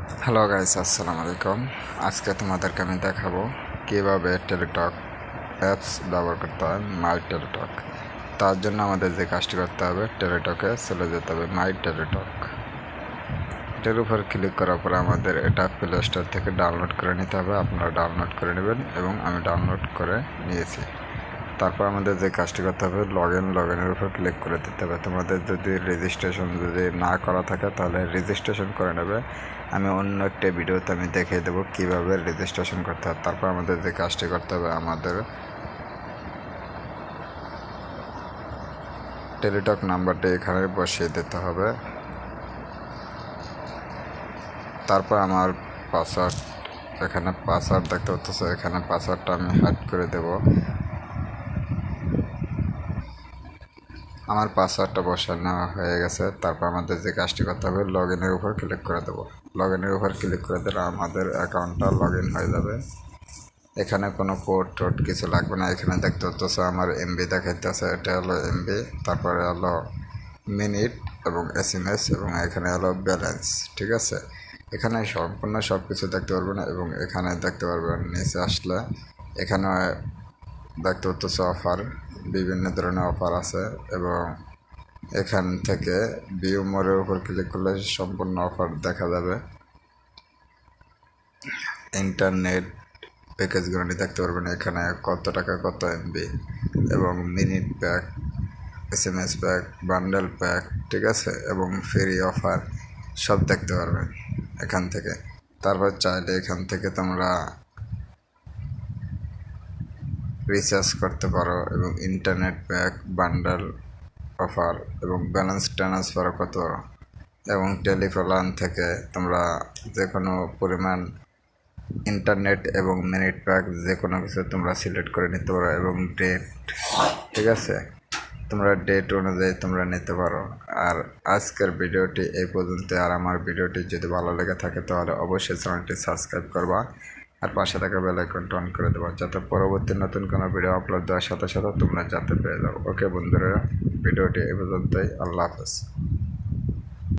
Hello guys, আসসালামু আলাইকুম। আজকে তোমাদেরকে আমি দেখাবো কীভাবে টেলিটক অ্যাপস ব্যবহার করতে হয়, মাই টেলিটক। তার জন্য আমাদের যে কাজটি করতে হবে, টেলিটকে চলে যেতে হবে, মাই টেলিটক। এটার উপর ক্লিক করার পরে আমাদের এটা প্লে স্টোর থেকে ডাউনলোড করে নিতে হবে। আপনারা ডাউনলোড করে নেবেন এবং আমি ডাউনলোড করে নিয়েছি। তারপর আমাদের যে কাজটি করতে হবে, লগ ইনের উপর ক্লিক করে দিতে হবে। তোমাদের যদি রেজিস্ট্রেশন যদি না করা থাকে তাহলে রেজিস্ট্রেশন করে নেবে। আমি অন্য একটা ভিডিওতে আমি দেখিয়ে দেবো কীভাবে রেজিস্ট্রেশন করতে হবে। তারপর আমাদের যে কাজটি করতে হবে, আমাদের টেলিটক নাম্বারটি এখানে বসিয়ে দিতে হবে। তারপর আমার পাসওয়ার্ড, এখানে পাসওয়ার্ড দেখতে হচ্ছে, এখানে পাসওয়ার্ডটা আমি হাইড করে দেব। আমার পাসওয়ার্ডটা বসানো নেওয়া হয়ে গেছে। তারপর আমাদের যে কাজটি করতে হবে, লগ ইনের উপর ক্লিক করে দেবো। লগ ইনের উপর ক্লিক করে দিলে আমাদের অ্যাকাউন্টটা লগ ইন হয়ে যাবে। এখানে কোনো কোড টোড কিছু লাগবে না। এখানে দেখতে হচ্ছে আমার এমবি দেখাইতেছে, এটা হলো এমবি। তারপরে হলো মিনিট এবং এসএমএস এবং এখানে হলো ব্যালেন্স। ঠিক আছে, এখানে সম্পূর্ণ সব কিছু দেখতে পারবেন এবং এখানে দেখতে পারবেন নিচে আসলে এখানে দেখতে হচ্ছে অফার, বিভিন্ন ধরনের অফার আছে এবং এখান থেকে ভিউ মোরের উপর ক্লিক করলে সম্পূর্ণ অফার দেখা যাবে। ইন্টারনেট প্যাকেজগুলো দেখতে পারবেন এখানে কত টাকা, কত এমবি এবং minute pack, SMS pack, bundle pack, ঠিক আছে, এবং ফ্রি অফার সব দেখতে পারবেন এখান থেকে। তারপর চাইলে এখান থেকে তোমরা রিচার্জ করতে পারো এবং ইন্টারনেট প্যাক, বান্ডেল অফার এবং ব্যালেন্স ট্রান্সফারও করতে পারো এবং টেলিপ্ল্যান থেকে তোমরা যে কোনো পরিমাণ ইন্টারনেট এবং মিনিট প্যাক যে কোনো কিছু তোমরা সিলেক্ট করে নিতে পারো এবং ডেট, ঠিক আছে, তোমরা ডেট অনুযায়ী তোমরা নিতে পারো। আর আজকের ভিডিওটি এই পর্যন্ত। আর আমার ভিডিওটি যদি ভালো লেগে থাকে তাহলে অবশ্যই চ্যানেলটি সাবস্ক্রাইব করবা আর পাশে থাকা বেল আইকনটা অন করে দেবা, যাতে পরবর্তী নতুন কোনো ভিডিও আপলোড দেওয়ার সাথে সাথে তোমরা যাতে পেয়ে যাও। ওকে বন্ধুরা, ভিডিওটি এই পর্যন্তই। আল্লাহ হাফেজ।